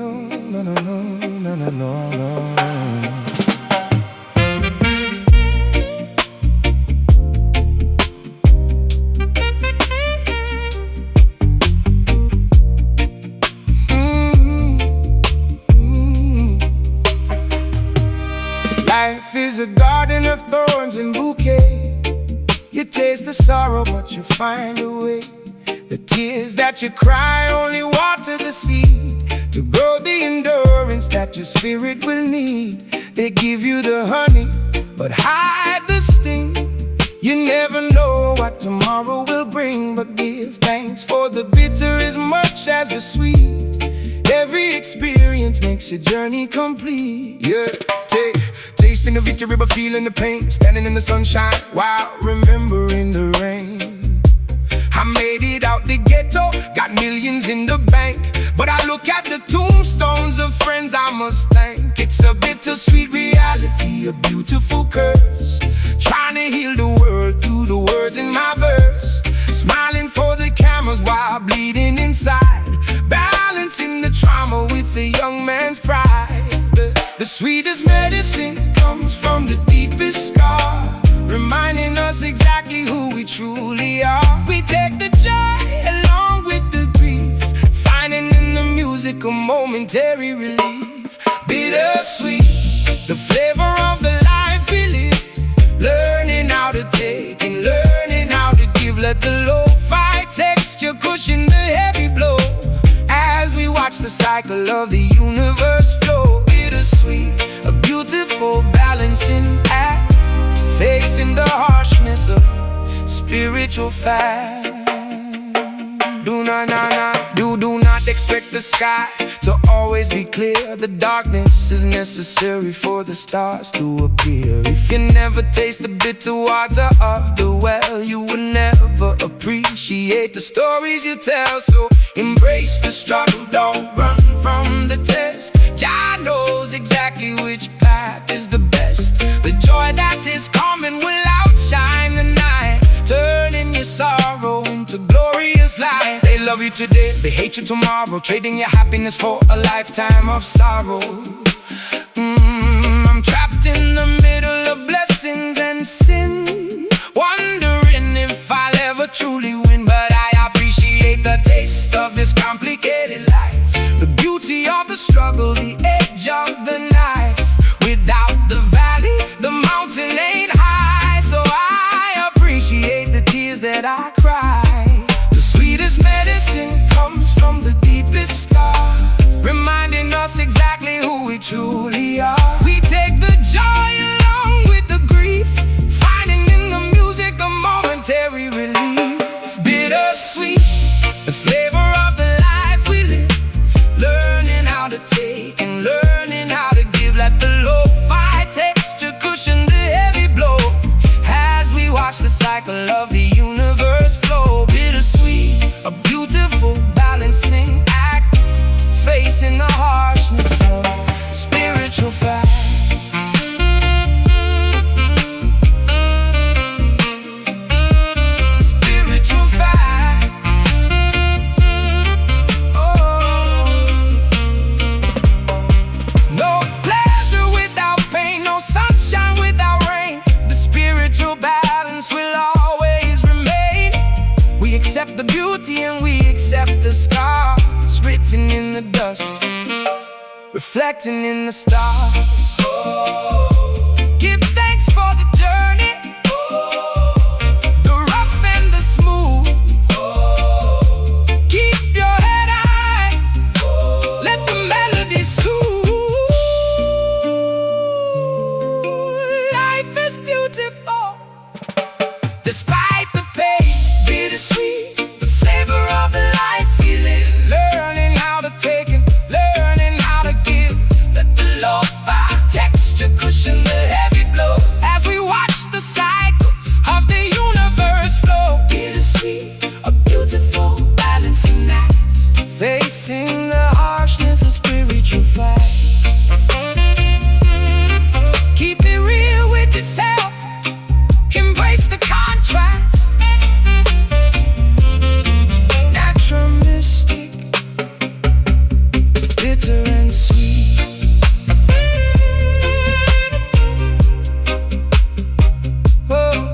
no, no, no, no, no, no. Life is a garden of thorns and bouquet. You taste the sorrow, but you find a way. The tears that you cry only water the seed to grow the endurance that your spirit will need. They give you the honey, but hide the sting. You never know what tomorrow will bring, but give thanks for the bitter as much as the sweet. Every experience makes your journey complete. Yeah, tasting the victory but feeling the pain. Standing in the sunshine while remembering the rain. I made it out the ghetto, got millions in the bank, but I look at the tombstones of friends I must thank. It's a bittersweet reality, a beautiful curse, trying to heal the world through the words in my verse. Smiling for the cameras while bleeding inside, balancing the trauma with the young man's pride. The sweetest medicine comes from the deepest scar, reminding us exactly who we truly are. We take the joy along with the grief, finding in the music a momentary relief. Bittersweet, the flavor of the life we live, learning how to take and learning how to give. Let the lo-fi texture cushion the heavy blow as we watch the cycle of the universe flow. Bittersweet, a beautiful balancing act, facing the harshness of spiritual fact. Do not expect the sky to always be clear. The darkness is necessary for the stars to appear. If you never taste the bitter water of the well, you will never appreciate the stories you tell. So embrace the struggle, don't run from the test. Jah knows exactly which path is the best. The joy that is coming will outshine the night, turning your sorrow into glorious light. They love you today, they hate you tomorrow, trading your happiness for a lifetime of sorrow. I'm trapped in the middle of blessings and sin, wondering if I'll ever truly win. But I appreciate the taste of this complicated life, the beauty of the struggle, the edge of the knife. Without the valley, the mountain ain't high. So I appreciate the tears that I cry. The sweetest medicine comes from the deepest scar, reminding us exactly who we truly are. We take the joy along with the grief, finding in the music a momentary relief. Bittersweet, the flavor of the life we live, learning how to take and learning how to give. Let the lo-fi texture cushion the heavy blow as we watch the cycle of the universe flow. Bittersweet, a beautiful balancing act, facing the harshness of spiritual fact. Spiritual fact. Oh, no pleasure without pain, no sunshine without rain. The spiritual balance will always remain. We accept the beauty and we accept the scars, written in the dust, reflecting in the stars. Oh, give thanks for the journey, the rough and the smooth. Oh, keep your head high, let the melody soothe. Life is beautiful despite the pain. Bittersweet, the flavor of the life we live, learning how to take and learning how to give. Let the lo-fi texture cushion sweet. Oh.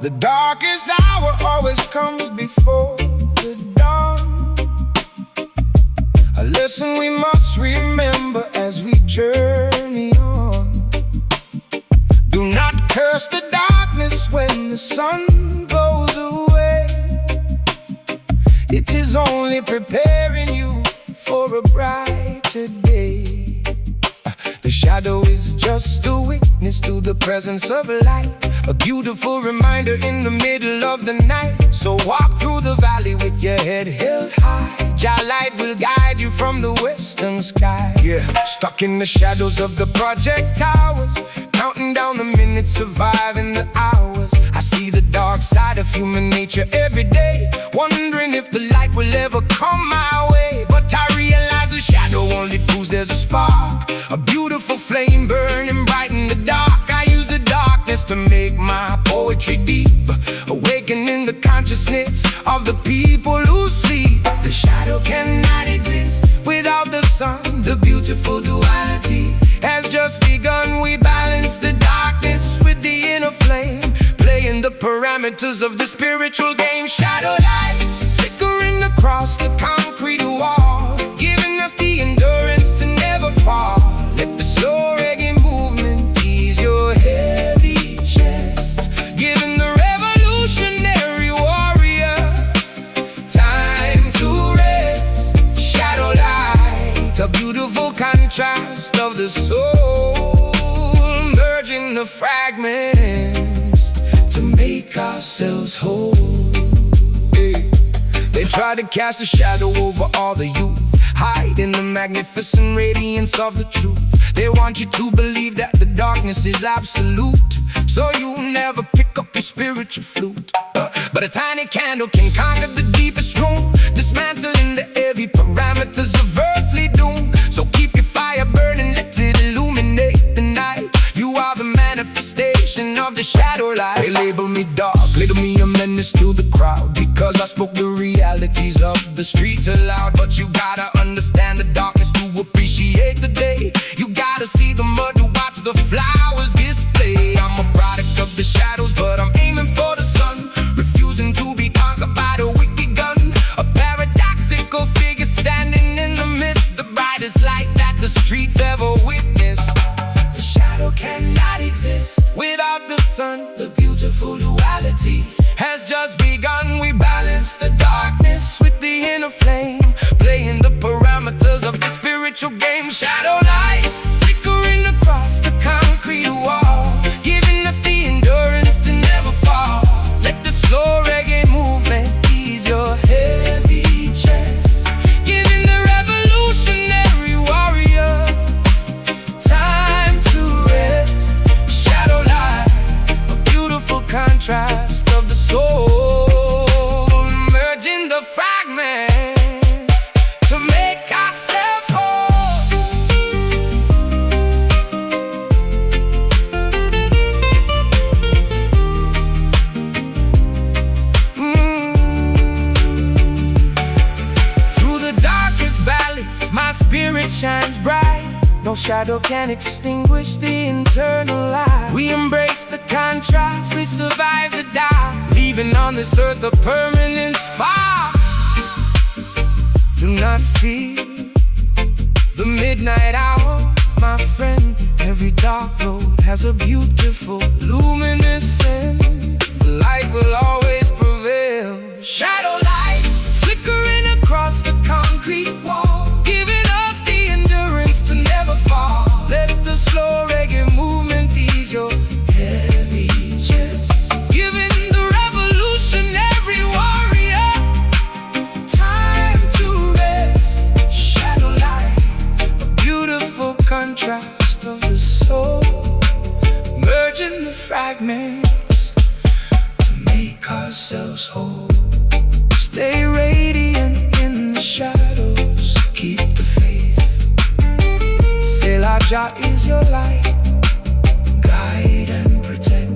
The darkest hour always comes before the dawn. A lesson we must remember as we journey on. Do not curse the darkness when the sun goes away. It is only preparing you for a brighter day. The shadow is just a witness to the presence of light, a beautiful reminder in the middle of the night. So walk through the valley with your head held high. Jah light will guide you from the western sky. Yeah, stuck in the shadows of the project towers, counting down the minutes, surviving the hours. I see the dark side of human nature every day, wondering if the light will ever come my way. But I realize the shadow only proves there's a spark, a beautiful flame burning bright in the dark. I use the darkness to make my poetry deep, awakening the consciousness of the people who sleep. The shadow cannot exist without the sun. The beautiful duality has just begun. We balance the darkness with the inner flame, playing the parameters of the spiritual game. Shadow light flickering across the concrete wall, giving us the endurance to never fall. Let the slow reggae movement ease your heavy chest, giving the revolutionary warrior time to rest. Shadow light, a beautiful contrast of the soul, merging the fragments to make ourselves whole. Hey. They try to cast a shadow over all the youth, hide in the magnificent radiance of the truth. They want you to believe that the darkness is absolute, so you never pick up your spiritual flute. But a tiny candle can conquer the deepest room, dismantling the heavy parameters of earthly doom. So keep your fire burning, let it illuminate the night. You are the manifestation of the shadow light. They label me dark, label me a menace to the crowd, because I spoke the realities of the streets aloud. But you gotta understand the darkness to appreciate the day. You gotta see the mud to watch the flowers display. I'm a product of the shadows, but I'm aiming for the sun, refusing to be conquered by the wicked gun. A paradoxical figure standing in the mist, the brightest light that the streets ever witnessed. The shadow cannot exist without the sun. The beautiful duality has just begun. We balance the darkness with the inner flame, playing the parameters of the spiritual game. Shadow light flickering across the concrete wall, giving us the endurance to never fall. Let the slow reggae movement ease your heavy chest, giving the revolutionary warrior time to rest. Shadow light, a beautiful contrast of the soul, merging the fragments to make ourselves whole. Through the darkest valleys, my spirit shines bright. No shadow can extinguish the internal light. We embrace the contrast, we survive the dark, leaving on this earth a permanent spark. Do not fear the midnight hour, my friend. Every dark road has a beautiful luminous end. The light will always prevail. Stay radiant in the shadows, keep the faith. Jah is your light, guide and protect.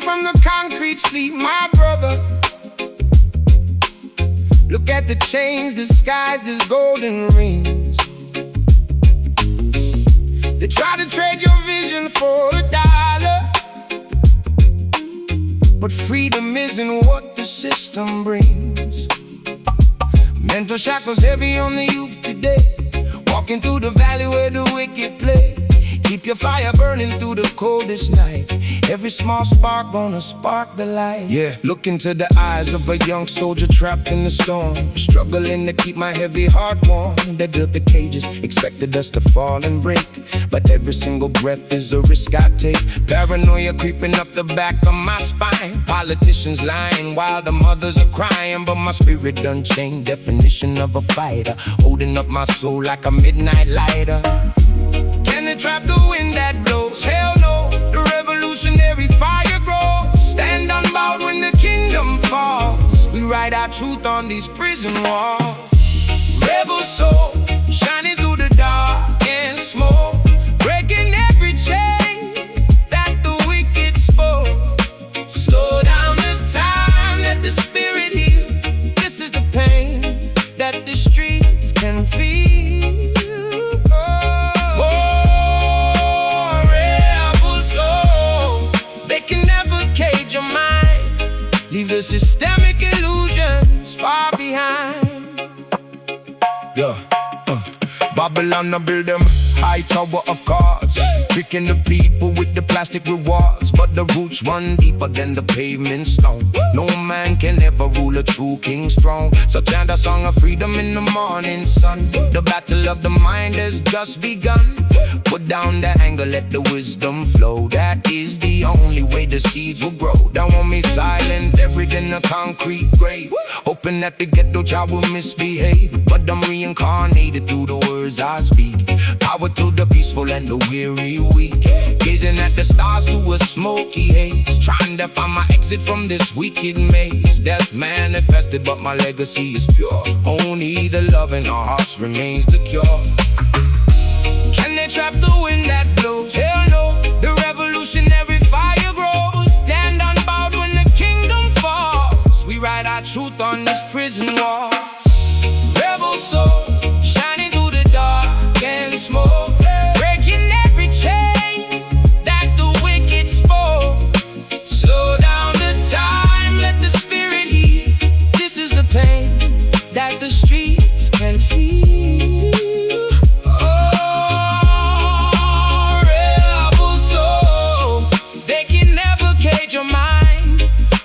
From the concrete sleep, my brother. Look at the chains disguised as golden rings. They try to trade your vision for $1, but freedom isn't what the system brings. Mental shackles heavy on the youth today, walking through the valley where the wicked play. Keep your fire burning through the coldest night. Every small spark gonna spark the light. Yeah, look into the eyes of a young soldier trapped in the storm, struggling to keep my heavy heart warm. They built the cages, expected us to fall and break, but every single breath is a risk I take. Paranoia creeping up the back of my spine. Politicians lying while the mothers are crying, but my spirit unchained. Definition of a fighter, holding up my soul like a midnight lighter. Can they trap the wind that blows? Hell no, the revolutionary fire grows. Stand unbowed when the kingdom falls. We write our truth on these prison walls. Rebel soul, shining through the dark and smoke, breaking every chain that the wicked spoke. Slow down the time, let the spirit heal. This is the pain that the streets can feel. Leave the systemic illusions far behind. Yeah, Babylon build them high tower of cards, tricking the people with the plastic rewards. But the roots run deeper than the pavement stone. No man can ever rule a true king's throne. So chant a song of freedom in the morning sun. The battle of the mind has just begun. Put down the anger, let the wisdom flow. That is the only way the seeds will grow. Don't want me silent, buried in a concrete grave, hoping that the ghetto child will misbehave. But I'm reincarnated through the words I speak. Power to the peaceful and the weary weak, gazing at the stars through a smoky haze, trying to find my exit from this wicked maze. Death manifested, but my legacy is pure. Only the love in our hearts remains the cure. Can they trap the wind that blows? Hell no, the revolutionary fire grows. Stand unbowed when the kingdom falls. We write our truth on these prison walls. Rebel soul, shining through the dark and smoke, breaking every chain that the wicked spoke. Slow down the time, let the spirit heal. This is the pain that the streets can feel.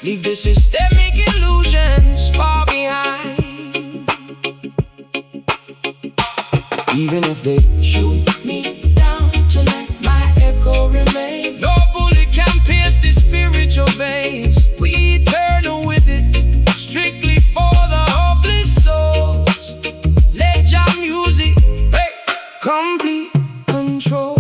Leave the systemic illusions far behind. Even if they shoot me down to let my echo remain, no bullet can pierce this spiritual veins. We eternal with it, strictly for the hopeless souls. Let your music, hey, complete control.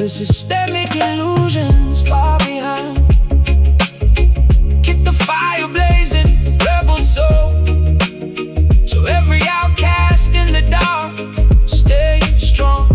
the systemic illusions far behind. Keep the fire blazing, rebel soul, so every outcast in the dark stay strong.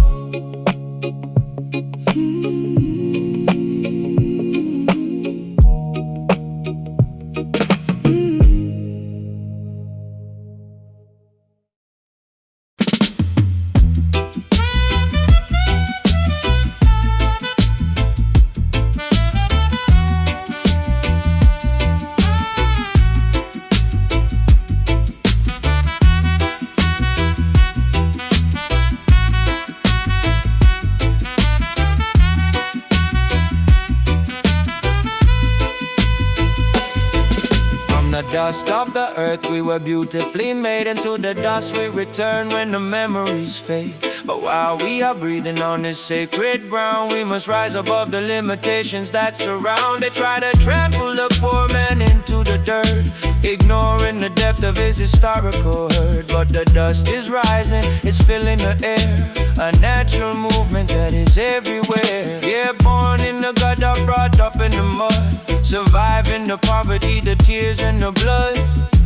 Dust of the earth, we were beautifully made. Into the dust we return when the memories fade. But while we are breathing on this sacred ground, we must rise above the limitations that surround. They try to trample the poor man into the dirt, ignoring the depth of his historical hurt. But the dust is rising, it's filling the air, a natural movement that is everywhere. Yeah, born in the gutter, brought up in the mud, surviving the poverty, the tears and the blood.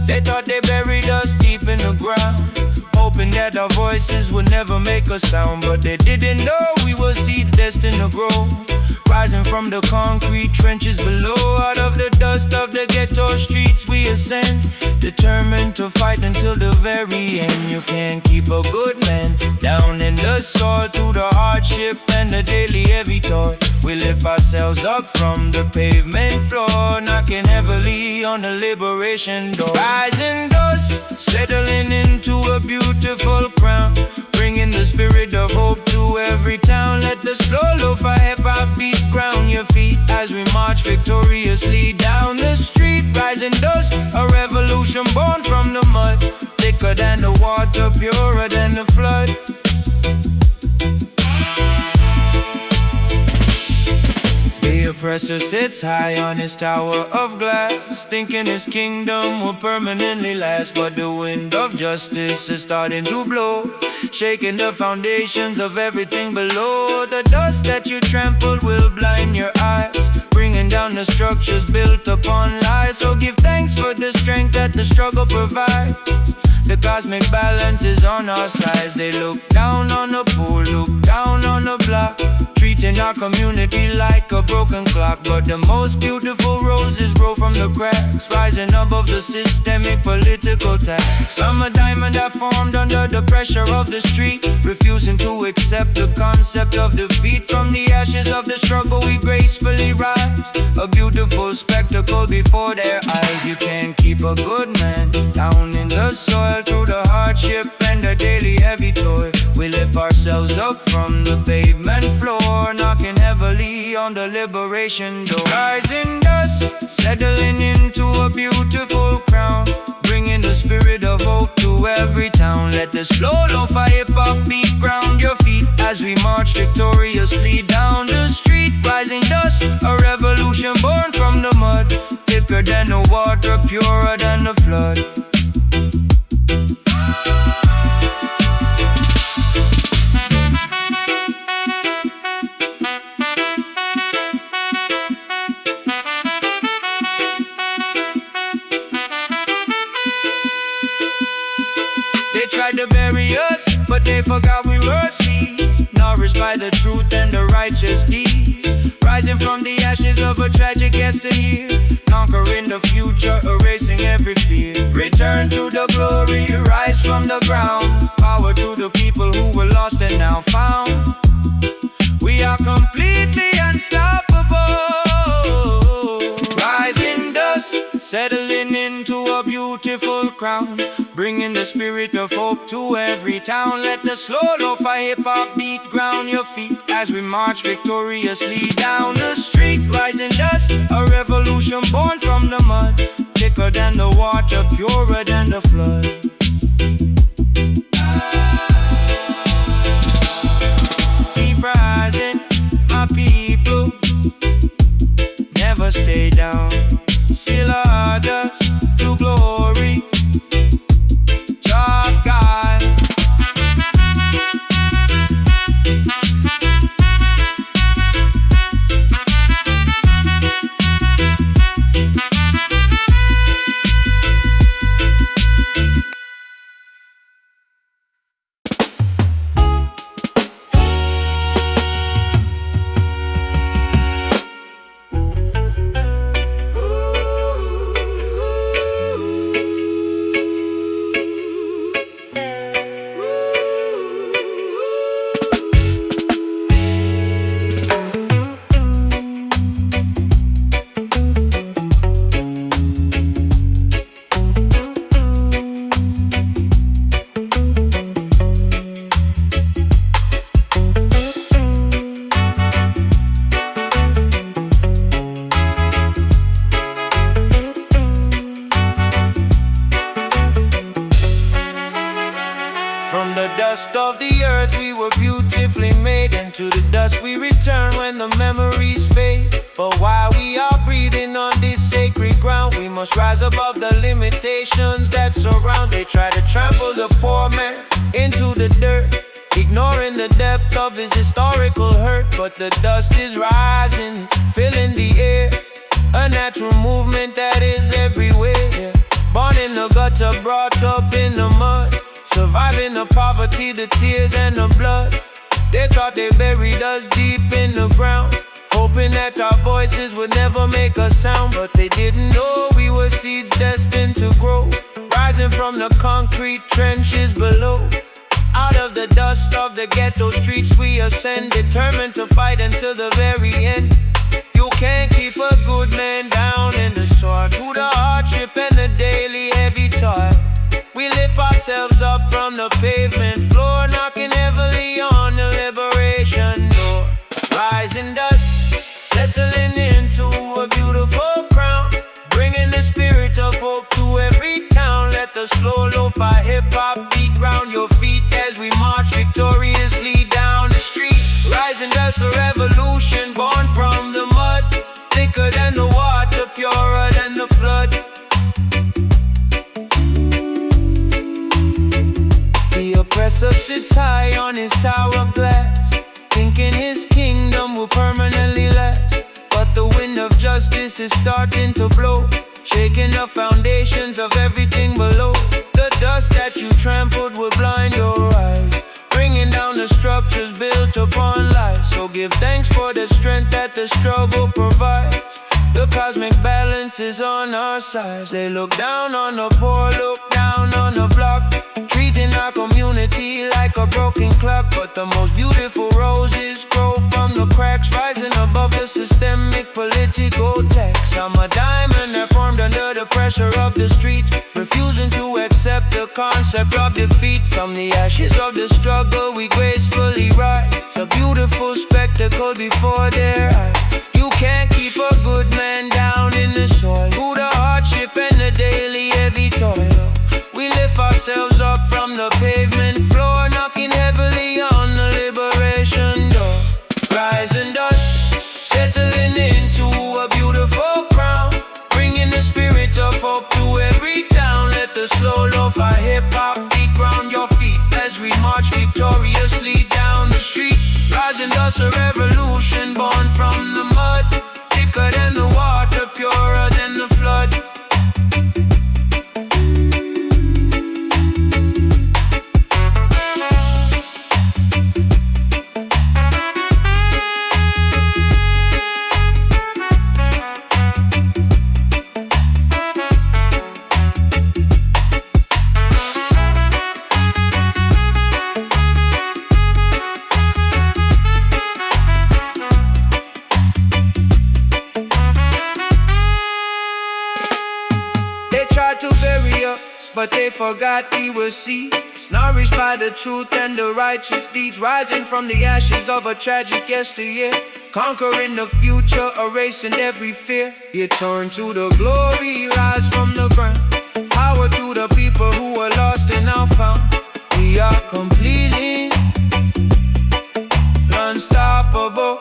They thought they buried us deep in the ground, hoping that our voices would never make a sound. But they didn't know we were seeds destined to grow, rising from the concrete trenches below. Out of the dust of the ghetto streets we ascend, determined to fight until the very end. You can't keep a good man down in the soil through the hardship and the daily heavy toil. We lift ourselves up from the pavement floor, knocking heavily on the liberation door. Rising dust, settling into a beautiful crown, bringing the spirit of hope to every town. Let the slow lo-fi hip-hop beat ground your feet as we march victoriously down the street. Rising dust, a revolution born from the mud, thicker than the water, purer than the flood. The oppressor sits high on his tower of glass, thinking his kingdom will permanently last. But the wind of justice is starting to blow, shaking the foundations of everything below. The dust that you trampled will blind your eyes, bringing down the structures built upon lies. So give thanks for the strength that the struggle provides. The cosmic balance is on our sides. They look down on the poor, look down on the block, treating our community like a broken clock. But the most beautiful roses grow from the cracks, rising above the systemic political tax. I'm a diamond that formed under the pressure of the street, refusing to accept the concept of defeat. From the ashes of the struggle we gracefully rise, a beautiful spectacle before their eyes. You can't keep a good man down in the soil through the hardship and the daily heavy toil. We lift ourselves up from the pavement floor, knocking heavily on the liberation door. Rising dust, settling into a beautiful crown, bringing the spirit of hope to every town. Let the slow lo-fi hip-hop beat ground your feet as we march victoriously down the street. Rising dust, a revolution born from the mud, thicker than the water, purer than the flood. They tried to bury us, but they forgot we were seeds, nourished by the truth and the righteous deeds. Rising from the ashes of a tragic yesteryear, conquering the future, erasing every fear. Return to the glory, rise from the ground. Power to the people who were lost and now found. We are completely unstoppable. Rising dust, settling into a beautiful crown, bringing the spirit of hope to every town. Let the slow lo-fi hip-hop beat ground your feet as we march victoriously down the street. Rising dust, a revolution born from the mud, thicker than the water, purer than the flood. Keep rising, my people, never stay down. Still others to glory. From the dust of the earth we were beautifully made, and to the dust we return when the memories fade. But while we are breathing on this sacred ground, we must rise above the limitations that surround. They try to trample the poor man into the dirt, ignoring the depth of his historical hurt. But the dust is rising, filling the air, a natural movement that is everywhere. Born in the gutter, brought up in the mud, surviving the poverty, the tears and the blood. They thought they buried us deep in the ground, hoping that our voices would never make a sound. But they didn't know we were seeds destined to grow, rising from the concrete trenches below. Out of the dust of the ghetto streets we ascend, determined to fight until the very end. You can't keep a good man down in the soil, through the hardship and the daily heavy toil. We lift ourselves up from the pavement floor, knocking heavily on the liberation door. Rising dust, settling into a beautiful crown, bringing the spirit of hope to every town. Let the slow lo-fi hip-hop beat round your feet as we march victoriously down the street. Rising dust, a revolution born from the mud, thicker than the water, purer than the flood. The oppressor sits high on his tower of glass, thinking his kingdom will permanently last. But the wind of justice is starting to blow, shaking the foundations of everything below. The dust that you trampled will blind your eyes, bringing down the structures built upon lies. So give thanks for the strength that the struggle provides. The cosmic balance is on our sides. They look down on the poor, look down on the block, treating our community like a broken clock. But the most beautiful roses grow from the cracks, rising above the systemic political tax. I'm a diamond that formed under the pressure of the streets, refusing to accept the concept of defeat. From the ashes of the struggle we gracefully rise, a beautiful spectacle before their eyes. You can't keep a good man down in the soil, through the hardship and the daily heavy toil. We lift ourselves up from the pavement floor, knocking heavily on the liberation door. Rising dust, settling into a beautiful crown, bringing the spirit of hope to every town. Let the slow lo-fi hip-hop beat round your feet as we march victoriously down the street. Rising dust, a revolution born from the mud, thicker than the water, purer than the flood. But they forgot we were seeds, nourished by the truth and the righteous deeds. Rising from the ashes of a tragic yesteryear, conquering the future, erasing every fear. You turn to the glory, rise from the ground. Power to the people who are lost and now found. We are completely unstoppable.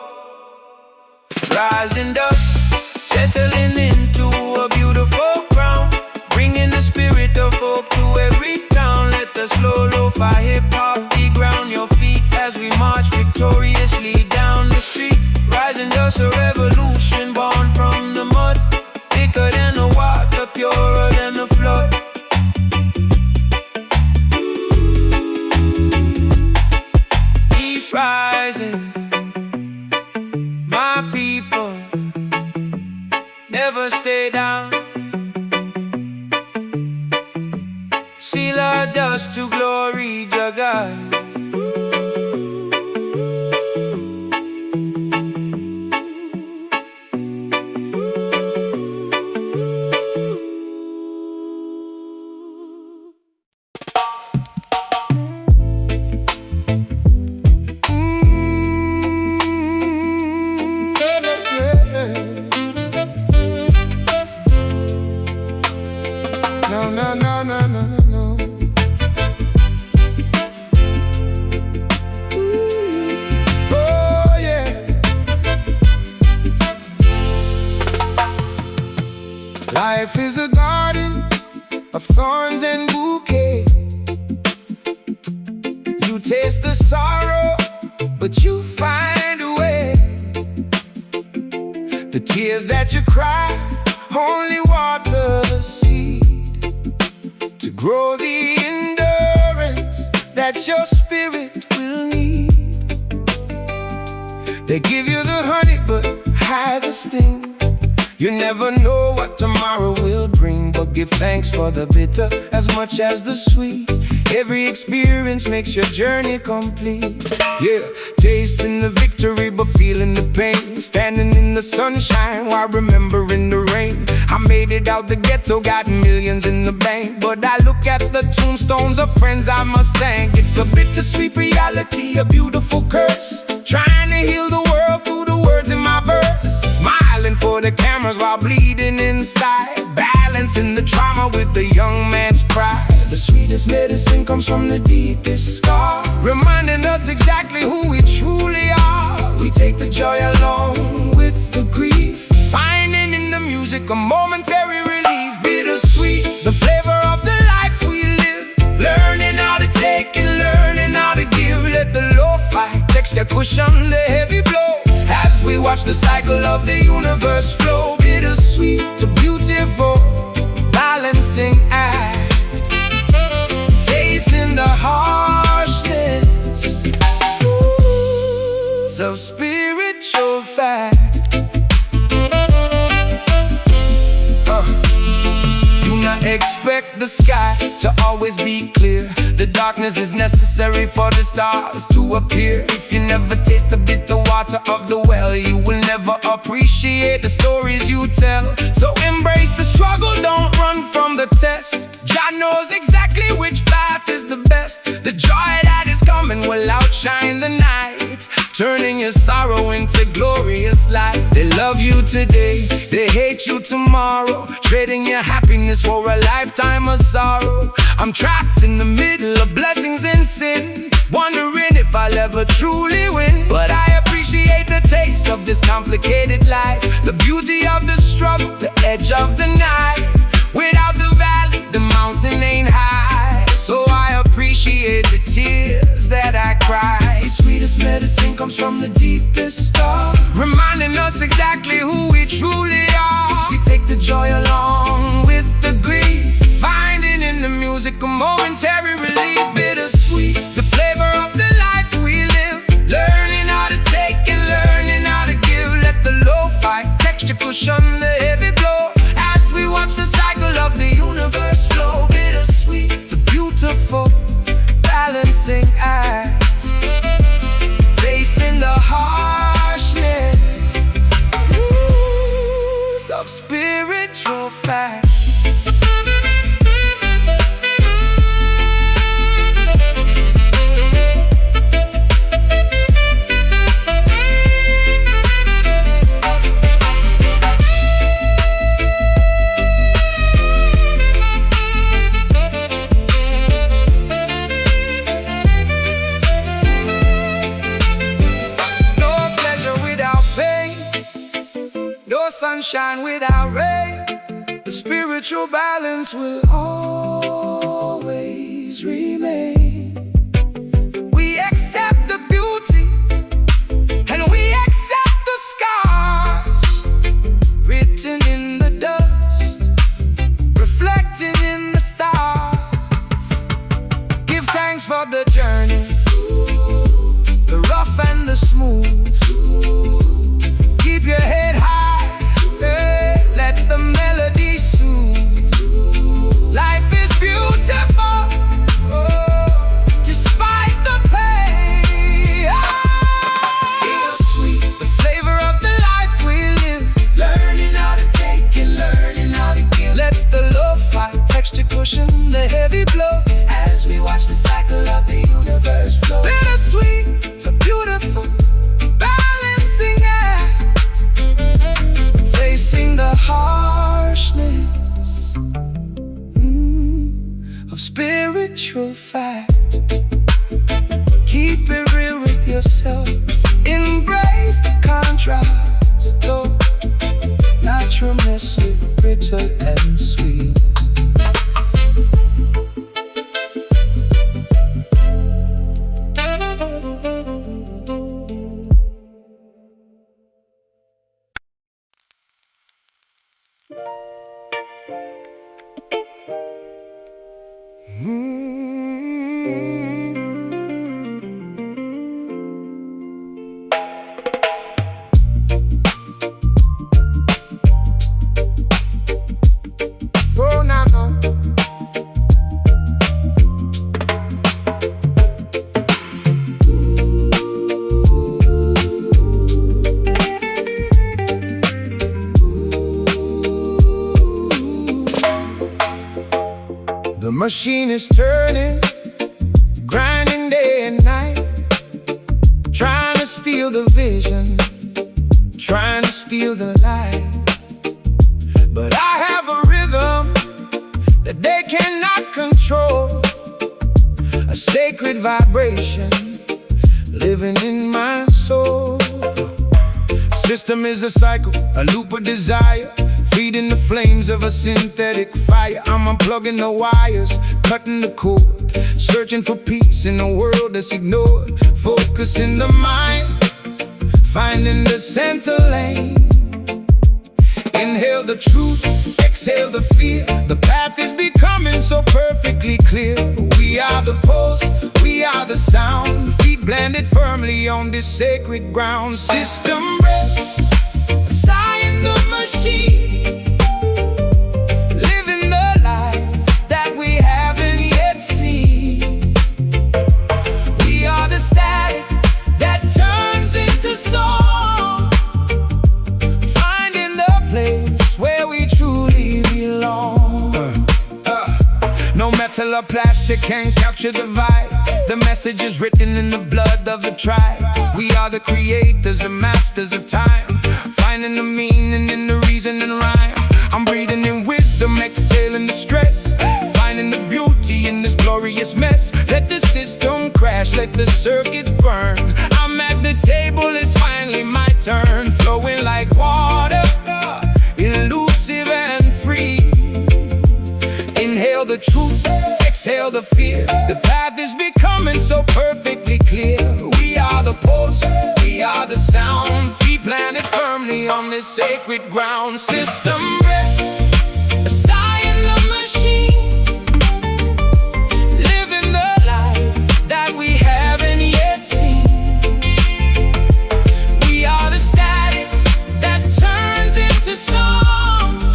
Rising dust, settling into a beautiful crown, bringing the spirit of hope to every town. Let the slow lo-fi hip-hop beat ground your feet as we march victoriously down the street. Rising dust, a revolution born from the mud, thicker than the water, purer than the flood. Keep rising, my people, never stay down. Seal our dust to glory, Jagai. No, no, no, no, no, no. Life is a garden of thorns and bouquets. You taste the sorrow, but you find a way. The tears that you cry only water the seed to grow the endurance that your spirit will need. They give you the honey but hide the sting. You never know what tomorrow will bring, but give thanks for the bitter as much as the sweet. Every experience makes your journey complete. Yeah, tasting the victory but feeling the pain. Standing in the sunshine while remembering the rain. I made it out the ghetto, got millions in the bank, but I look at the tombstones of friends I must thank. It's a bittersweet reality, a beautiful curse. Trying to heal the world through the words in my verse. Smiling for the cameras while bleeding inside. Balancing the trauma with the young man's pride. The sweetest medicine comes from the deepest scar, reminding us exactly who we truly are. We take the joy along with the grief, finding in the music a momentary relief. Bittersweet, the flavor of the life we live. Learning how to take and learning how to give. Let the lo-fi texture cushion the heavy blow as we watch the cycle of the universe flow. Bittersweet to beautiful, balancing act. Facing the harshness of spiritual fact. Do not expect the sky to always be clear. The darkness is necessary for the stars to appear. If you never taste the bitter water of the well, you will never appreciate the stories you tell. So embrace the struggle, don't run from the test. God knows exactly which path is the best. The joy that is coming will outshine the night, turning your sorrow into glorious light. They love you today, they hate you tomorrow, trading your happiness for a lifetime of sorrow. I'm trapped in the middle of blessings and sin, wondering if I'll ever truly win. But I appreciate the taste of this complicated life, the beauty of the struggle, the edge of the knife. Without the valley, the mountain ain't high. So I appreciate the tears that I cry. The sweetest medicine comes from the deepest star, reminding us exactly who we truly are. We take the joy along with the grief, finding in the music a momentary relief. Bittersweet, the flavor of the life we live. Learning how to take and learning how to give. Let the lo-fi texture cushion the heavy blow as we watch the cycle of the universe flow. Bittersweet, it's a beautiful balancing act. Facing the harshness of spiritual fact. Sunshine without rain, the spiritual balance will always remain. We accept the beauty and we accept the scars, written in the dust, reflecting in the stars. Give thanks for the journey, the rough and the smooth. Keep your head high, let the melody soothe. Life is beautiful, despite the pain. Bittersweet, the flavor of the life we live. Learning how to take and learning how to give. Let the lo-fi texture cushion the heavy blow as we watch the cycle of the universe flow. Bittersweet, it's a beautiful balancing act. Facing the harshness of spiritual fact. Keep it real with yourself. Embrace the contrast, though not tremendously bitter and sweet. Oh, no, no. The machine is turning, grinding day and night, trying to steal the vision, trying to steal the light. But I have a rhythm that they cannot control, a sacred vibration living in my soul. System is a cycle, a loop of desire, feeding the flames of a synthetic fire. I'm unplugging the wires, cutting the cord, searching for peace in a world that's ignored. Focusing the mind, finding the center lane. Inhale the truth, exhale the fear. The path is becoming so perfectly clear. We are the pulse, we are the sound, feet blended firmly on this sacred ground. System breath, a sigh in the machine, living the life that we haven't yet seen. We are the static that turns into song, finding the place where we truly belong. No metal or plastic can capture the vibe. The message is written in the blood of the tribe. We are the creators, the masters of time, finding the meaning in the reason and rhyme. I'm breathing in wisdom, exhaling the stress, finding the beauty in this glorious mess. Let the system crash, let the circuits burn. I'm at the table, it's finally my turn. Flowing like water, elusive and free. Inhale the truth, exhale the fear. The path is becoming so perfectly clear. We are the pulse, we are the sound, feet planted firmly on this sacred ground. System breath, a sigh in the machine, living the life that we haven't yet seen. We are the static that turns into song,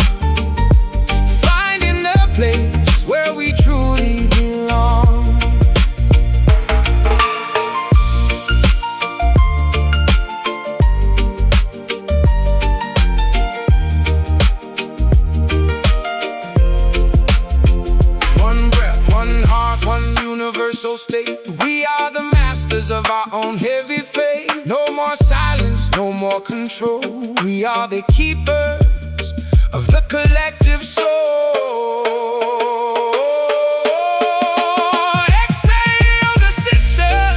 finding the place where we truly belong. One breath, one heart, one universal state. We are the masters of our own heavy fate. No more silence, no more control. We are the keepers of the collective soul. Exhale the system,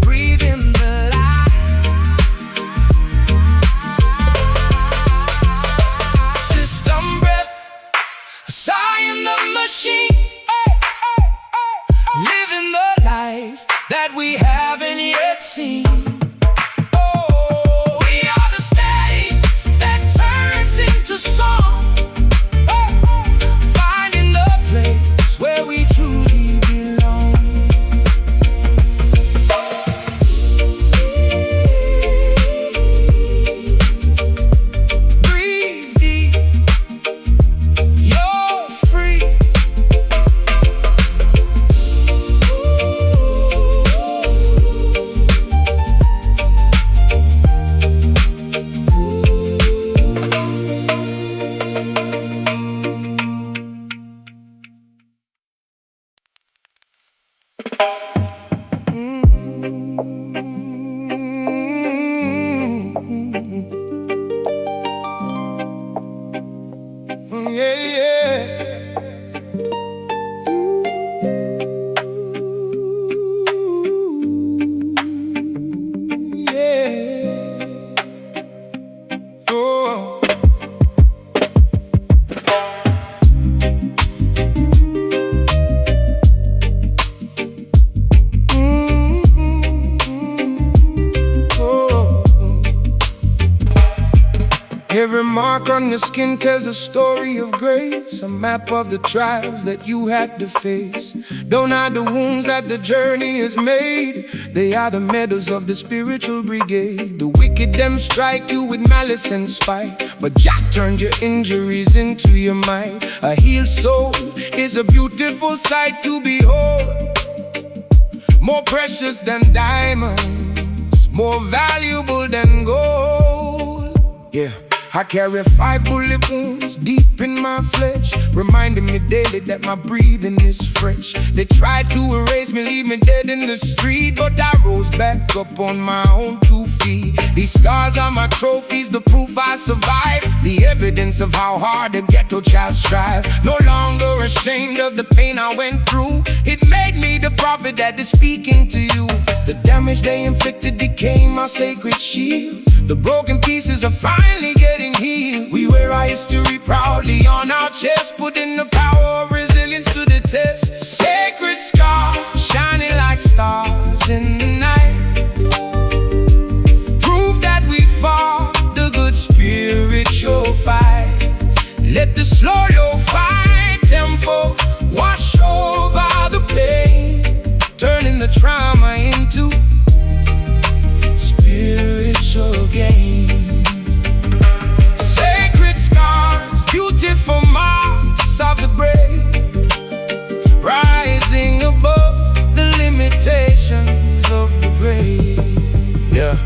breathe in the light. System breath, a sigh in the machine, living the life that we haven't yet seen. Oh, we are the static that turns into song, mark on your skin tells a story of grace, a map of the trials that you had to face. Don't hide the wounds that the journey has made. They are the medals of the spiritual brigade. The wicked them strike you with malice and spite, but Jah turned your injuries into your might. A healed soul is a beautiful sight to behold, more precious than diamonds, more valuable than gold. Yeah, I carry 5 bullet wounds deep in my flesh, reminding me daily that my breathing is fresh. They tried to erase me, leave me dead in the street, but I rose back up on my own 2 feet. These scars are my trophies, the proof I survived, the evidence of how hard a ghetto child strives. No longer ashamed of the pain I went through, it made me the prophet that is speaking to you. The damage they inflicted became my sacred shield. The broken pieces are finally getting healed. We wear our history proudly on our chest, putting the power of resilience to the test. Sacred scars shining like stars in the night, prove that we fought the good spiritual fight. Let the slow lo-fi tempo wash over the pain, turning the trauma into spiritual gain. Sacred scars, beautiful marks of the brave, rising above the limitations of the grave. Yeah,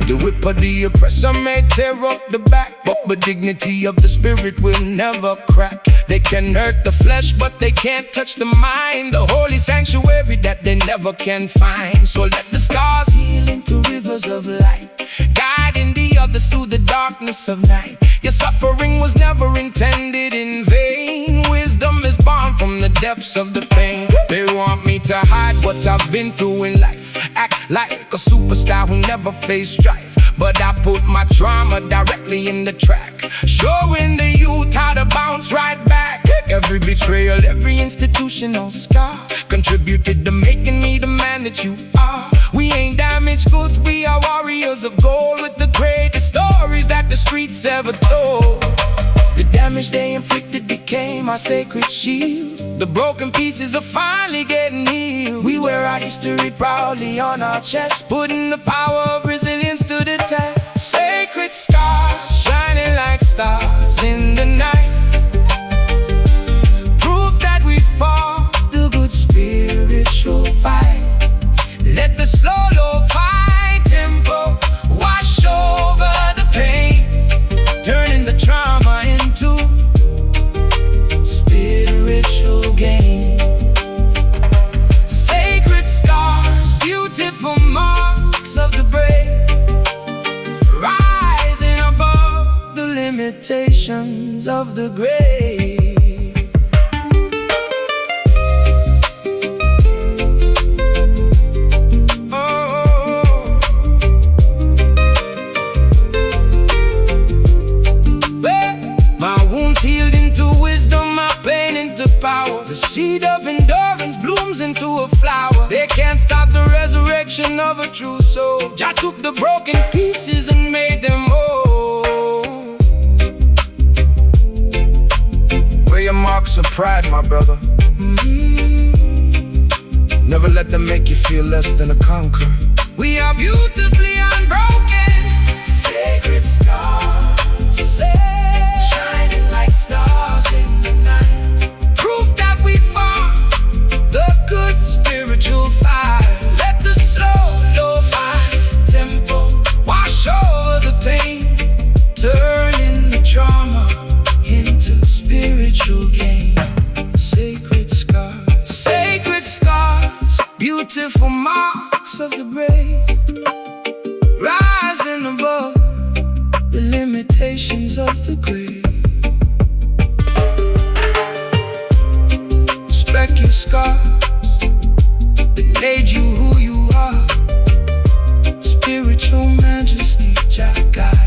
the whip of the oppressor may tear up the back, but the dignity of the spirit will never crack. They can hurt the flesh, but they can't touch the mind, the holy sanctuary that they never can find. So let the scars heal into rivers of light, guiding the others through the darkness of night. Your suffering was never intended in vain. Wisdom is born from the depths of the pain. They want me to hide what I've been through in life, act like a superstar who never faced strife, but I put my trauma directly in the track, showing the youth how to bounce right back. Every betrayal, every institutional scar contributed to making me the man that you are. We ain't damaged goods, we are warriors of gold, with the greatest stories that the streets ever told. The damage they inflicted became our sacred shield. The broken pieces are finally getting healed. We wear our history proudly on our chest, putting the power of resilience to the test. Sacred scars shining like stars in the night, proof that we fought the good spiritual fight. Let the slow lo-fi tempo wash over the pain, turning the trauma into spiritual gain. Sacred scars, beautiful marks of the brave, rising above the limitations of the grave. Power. The seed of endurance blooms into a flower. They can't stop the resurrection of a true soul. Jah took the broken pieces and made them whole. Wear your marks of pride, my brother. Never let them make you feel less than a conqueror. We are beautifully unbroken. Sacred stars, shining like stars in the night. We fought the good spiritual fire. Let the slow lo-fi tempo wash over the pain, turning the trauma into spiritual gain. Sacred scars, beautiful marks of the brave, rising above the limitations of the grave. Respect your scars that made you who you are. Spiritual majesty, Jah guide.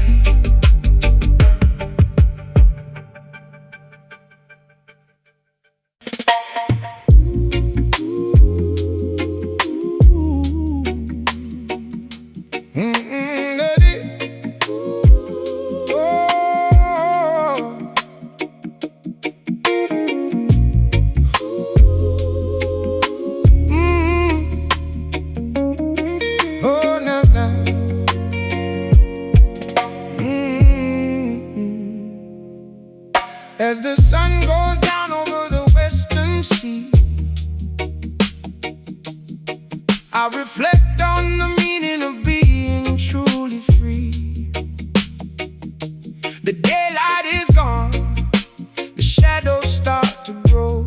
I reflect on the meaning of being truly free. The daylight is gone, the shadows start to grow,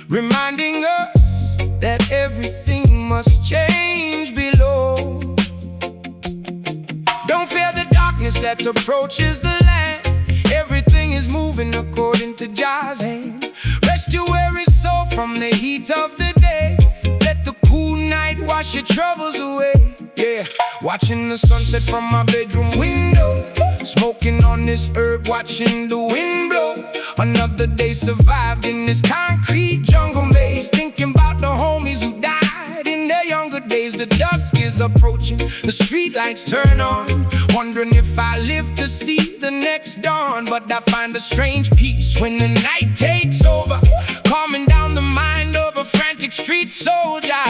reminding us that everything must change below. Don't fear the darkness that approaches the land. Everything is moving according to Jah's hand. Rest your weary soul from the heat of the day. Let the cool night wash your troubles away. Yeah, watching the sunset from my bedroom window, smoking on this herb, watching the wind blow. Another day survived in this concrete jungle maze, thinking about the homies who died in their younger days. The dusk is approaching, the street lights turn on, wondering if I live to see the next dawn. But I find a strange peace when the night takes over, calming down the mind of a frantic street soldier.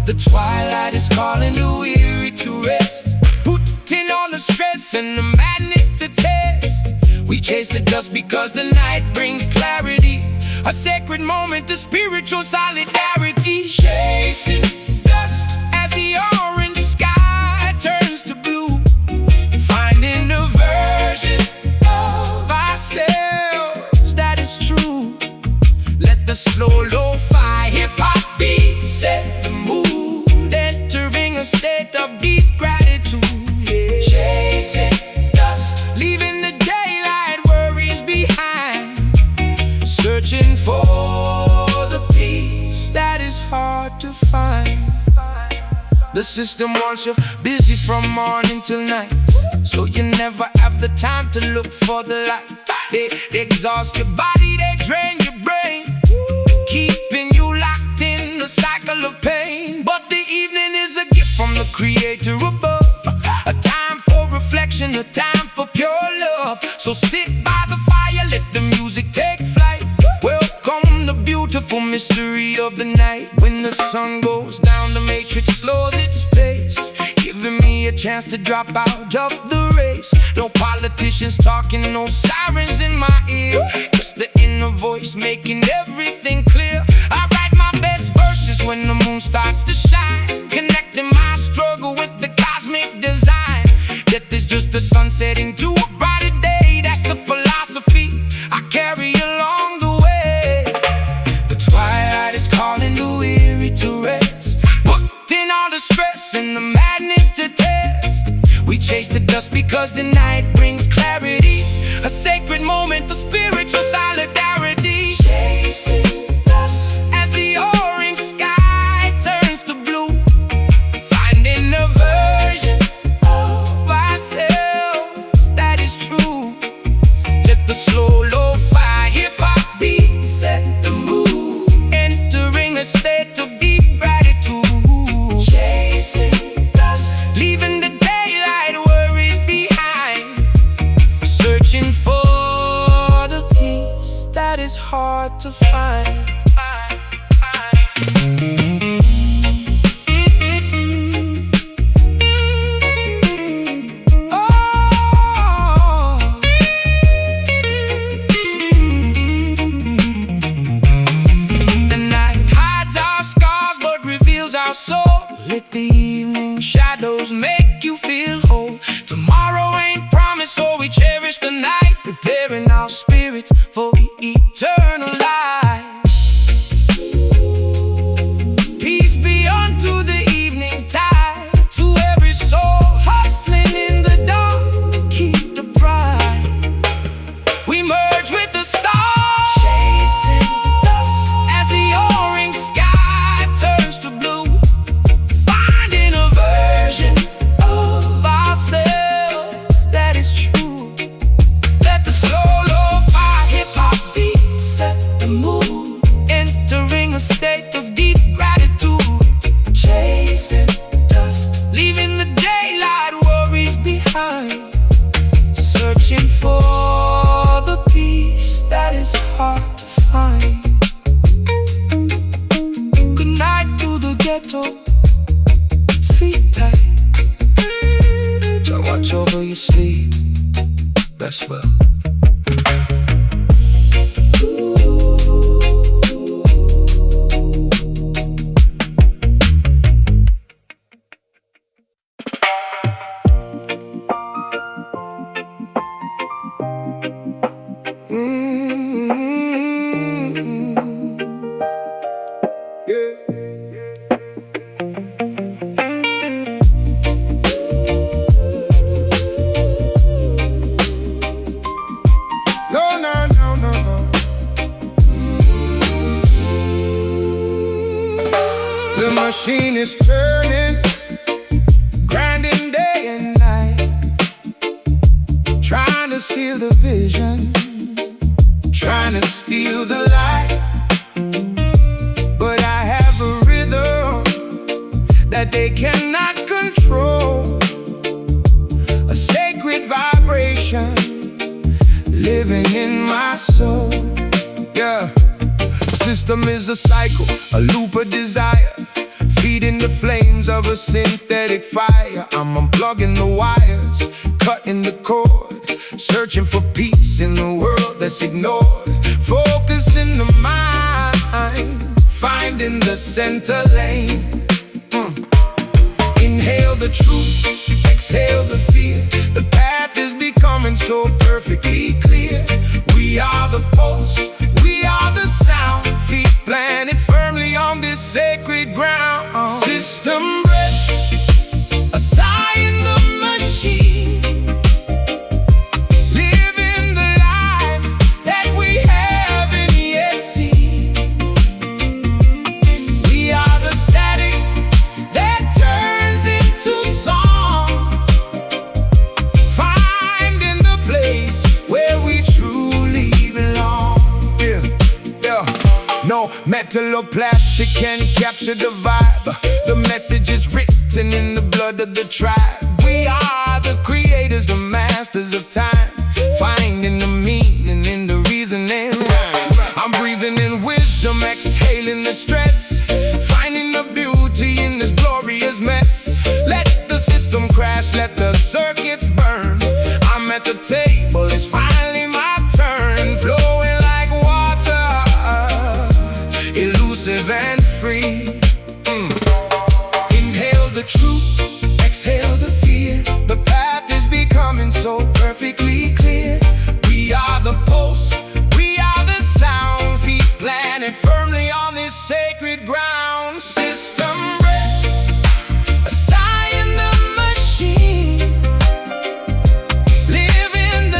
The twilight is calling the weary to rest, putting all the stress and the madness to test. We chase the dust because the night brings clarity, a sacred moment of spiritual solidarity. Chasing dust as the orange sky turns to blue, finding a version of ourselves that is true. Let the slow lo-fi hip-hop beat set the mood, entering a state of deep gratitude. Yeah. Chasing dust, leaving the daylight worries behind, searching for the peace that is hard to find. The system wants you busy from morning till night, so you never have the time to look for the light. They exhaust your body, they drain your brain, keeping you locked in the cycle of pain. But the evening is a gift from the Creator above, a time for reflection, a time for pure love. So sit by the fire, let the music take flight. Welcome the beautiful mystery of the night. When the sun goes down, the matrix slows its pace, giving me a chance to drop out of the race. No politicians talking, no sirens in my ear, just the inner voice making everything clear. I write my best verses when the moon starts to shine, connecting my struggle with the cosmic design. Death is just a sunset into a brighter day. That's the philosophy I carry along the way. The twilight is calling the weary to rest, putting all the stress and the madness to test. We chase the dust because the night brings clarity, a sacred moment of spiritual solidarity. Chasing dust as the orange sky turns to blue, finding a version of ourselves that is true. Let the slow lo-fi hip-hop beat set the mood, entering a state of deep gratitude. Chasing dust, leaving the daylight worries behind, searching for the peace that is hard to find. Let the evening shadows make you feel whole. Tomorrow ain't promised, so we cherish the night, preparing our spirits for the eternal life. Peace be unto the evening tide, to every soul hustling in the dark to keep the pride. We merge with the stars, chasing dust as the orange sky turns to blue, of ourselves that is true. Let the slow lo-fi hip-hop beat set the mood, machine is turning, grinding day and night, trying to steal the vision, trying to steal the light. But I have a rhythm that they cannot control, a sacred vibration living in my soul. Yeah. System is a cycle, a loop of desire, feeding the flames of a synthetic fire. I'm unplugging the wires, cutting the cord, searching for peace in the world that's ignored. Focusing the mind, finding the center lane. Inhale the truth, exhale the fear. The path is becoming so perfectly clear. We are the pulse, we are the sound, feet planted firmly on this sacred ground. System breath, a sigh in the machine, living the life that we haven't yet seen. We are the static that turns into song, finding the place where we truly belong. No metal or plastic can capture the vibe. The message is written in the blood of the tribe. We are the creators, the masters of time, finding the meaning in the reasoning. I'm breathing in wisdom, exhaling the stress, finding the beauty in this glorious mess. Let the system crash, let the circuits burn. I'm at the table, it's finally my turn, flowing like water, elusive and free. Inhale the truth, exhale the fear. The path is becoming so perfectly clear. We are the pulse, we are the sound, feet planted firmly on this sacred ground. System breath, a sigh in the machine, living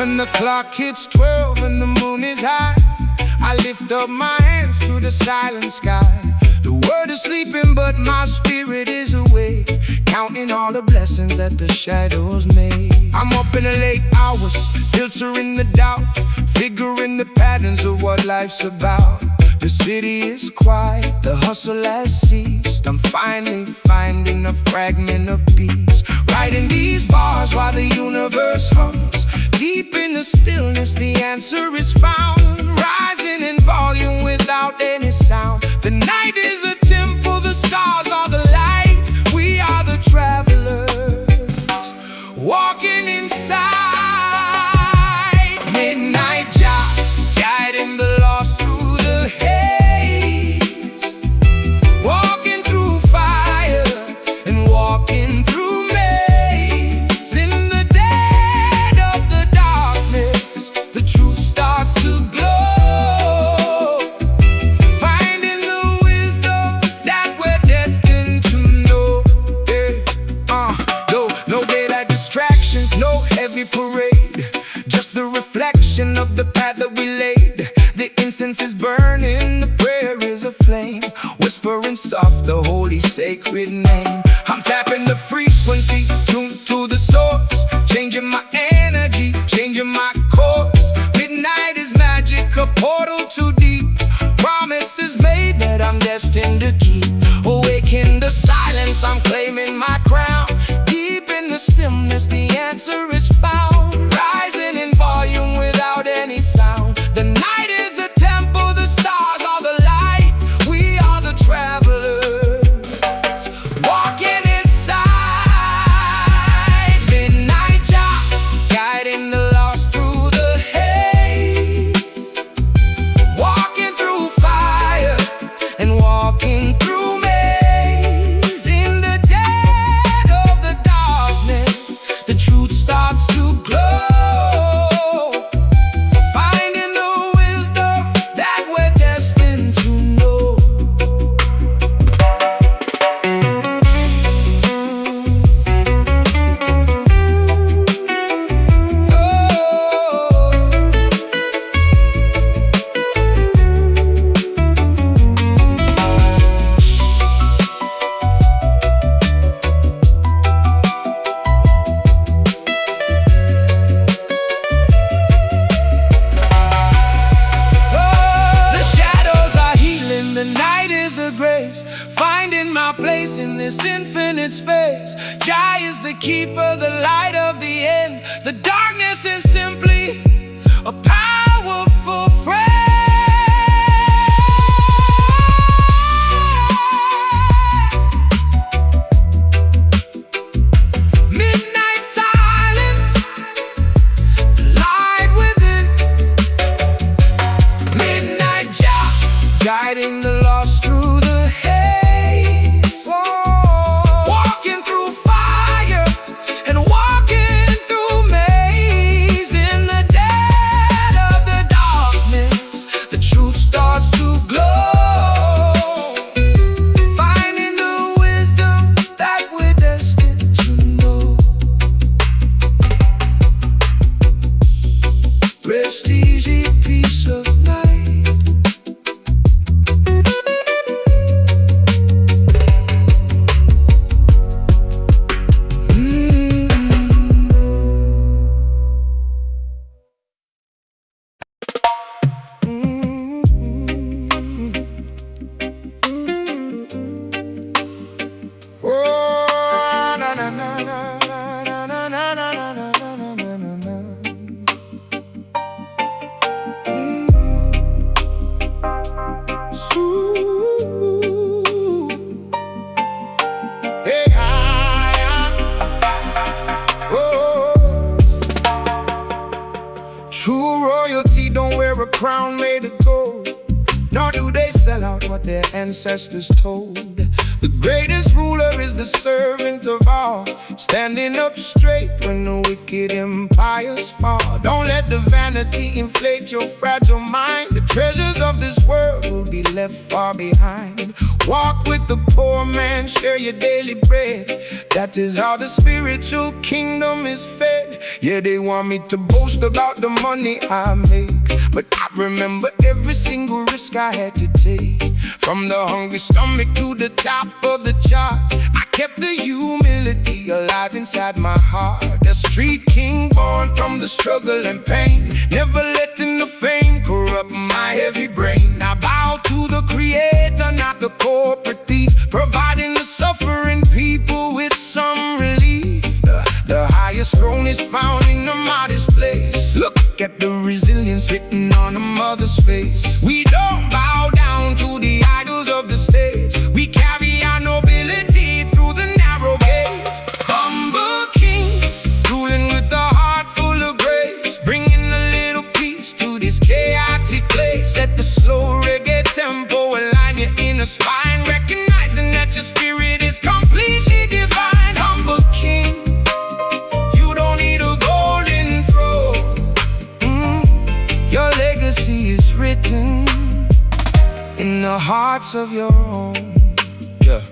When the clock hits 12 and the moon is high, I lift up my hands to the silent sky. The world is sleeping but my spirit is awake, counting all the blessings that the shadows made. I'm up in the late hours, filtering the doubt, figuring the patterns of what life's about. The city is quiet, the hustle has ceased. I'm finally finding a fragment of peace, writing these bars while the universe hums. Deep in the stillness the answer is found, rising in volume without any sound. The night is a temple, the stars are the light. We are the travelers, walking inside. Midnight Jah, guiding the lost through the haze, walking through fire and walking through maze. In the dead of the darkness, the truth starts to glow, finding the wisdom that we're destined to know. No daylight distractions, no heavy parade, just the reflection of the path that we laid. The incense is burning, the prayer is aflame, whispering soft the holy sacred name. I'm tapping the frequency, tuned to the source, changing my energy, changing my course. Midnight is magic, a portal too deep, promises made that I'm destined to keep. Awake in the silence, I'm claiming my crown. Deep in the stillness, the answer is found, rising in volume without any sound. The night is a temple, the stars are the light. We are the travelers, walking inside. Midnight Jah, guiding the lost through the haze, walking through fire and walking through maze. In the dead of the darkness, the truth starts to glow, finding the wisdom that we're destined to know. The shadows are healing, the night is a grace, finding my place in this infinite space. Jah is the keeper, the light of the end. The darkness is simply a powerful friend. Midnight silence, the light within. Midnight Jah, guiding the lost through the haze, walking through fire and walking through maze. In the dead of the darkness, the truth starts to glow, finding the wisdom that we're destined to know. Rest easy, peace of night. Oh, na na na na na na na na na na na na na. Ooh. Hey, oh. True royalty don't wear a crown made of gold, nor do they sell out what their ancestors told. The greatest ruler is the servant of all, standing up straight when the wicked empires fall. Don't let the vanity inflate your fragile mind. The treasures of this world will be left far behind. Walk with the poor man, share your daily bread. That is how the spiritual kingdom is fed. Yeah, they want me to boast about the money I make, but I remember every single risk I had to take. From the hungry stomach to the top of the chart, I kept the humility alive inside my heart. A street king born from the struggle and pain, never letting the fame corrupt my heavy brain. I bow to the creator, not the corporate thief, providing the suffering people with some relief. The highest throne is found in the modest place. Look at the resilience written on a mother's face. We don't bow down to the idols of the state. We carry our nobility through the narrow gate. Humble king, ruling with a heart full of grace, bringing a little peace to this chaotic place. Let the slow reggae tempo align your inner spine, recognizing that your spirit is completely divine. Humble king, you don't need a golden throne. Your legacy is written in the hearts of your own. Yeah.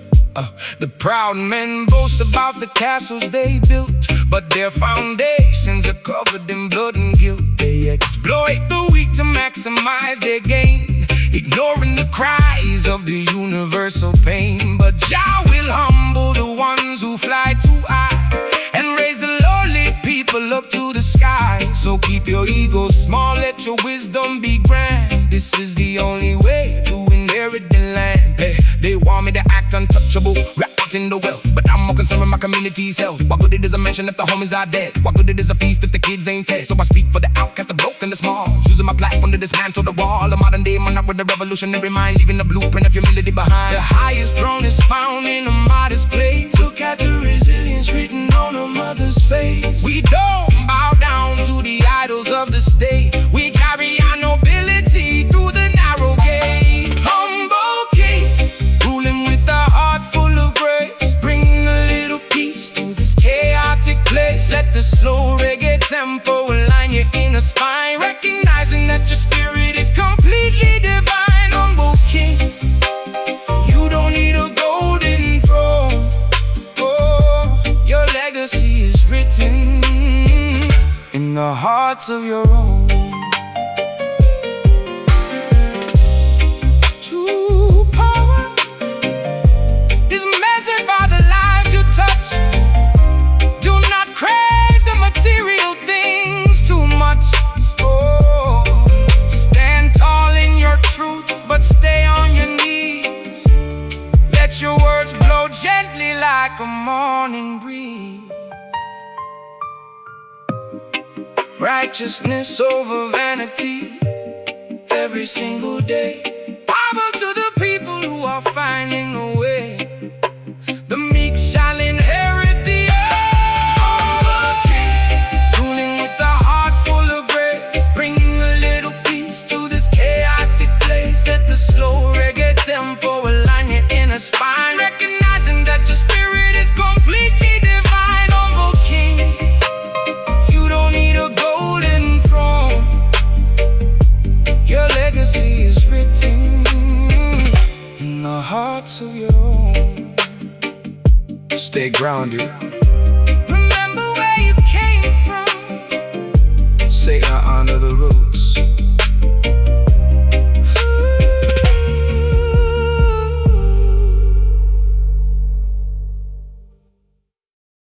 The proud men boast about the castles they built, but their foundations are covered in blood and guilt. They exploit the weak to maximize their gain, ignoring the cries of the universal pain. But Jah will humble the ones who fly too high and raise the lowly people up to the sky. So keep your ego small, let your wisdom be grand. This is the only way to inherit the land. Hey, they want me to act untouchable, wrapped in the wealth, but I'm more concerned with my community's health. What good it is a mention if the homies are dead? What good it is a feast if the kids ain't fed? So I speak for the outcast, the broke and the small, using my platform to dismantle the wall. A modern day monarch with a revolutionary mind, leaving a blueprint of humility behind. The highest throne is found in a modest place. Look at the resilience written on a mother's face. We don't bow down to the idols of the state. We carry our nobility through the narrow gate. Humble king, ruling with a heart full of grace, bringing a little peace to this chaotic place. Let the slow reggae tempo align your inner spine, recognizing that your spirit is completely divine. Humble king, you don't need a golden throne. Oh, your legacy is written in the hearts of your own. True power is measured by the lives you touch. Do not crave the material things too much. Oh, stand tall in your truth, but stay on your knees. Let your words blow gently like a morning breeze. Righteousness over vanity every single day. Power to the people who are finding a way. The meek shall inherit the earth. Humble king, ruling with a heart full of grace, bringing a little peace to this chaotic place. Let the slow reggae tempo align your inner spine, recognizing that your spirit is completely divine. Humble king, you don't need a golden throne. Your legacy is written in the hearts of your own. Stay grounded. Remember where you came from. Say I honor the roots.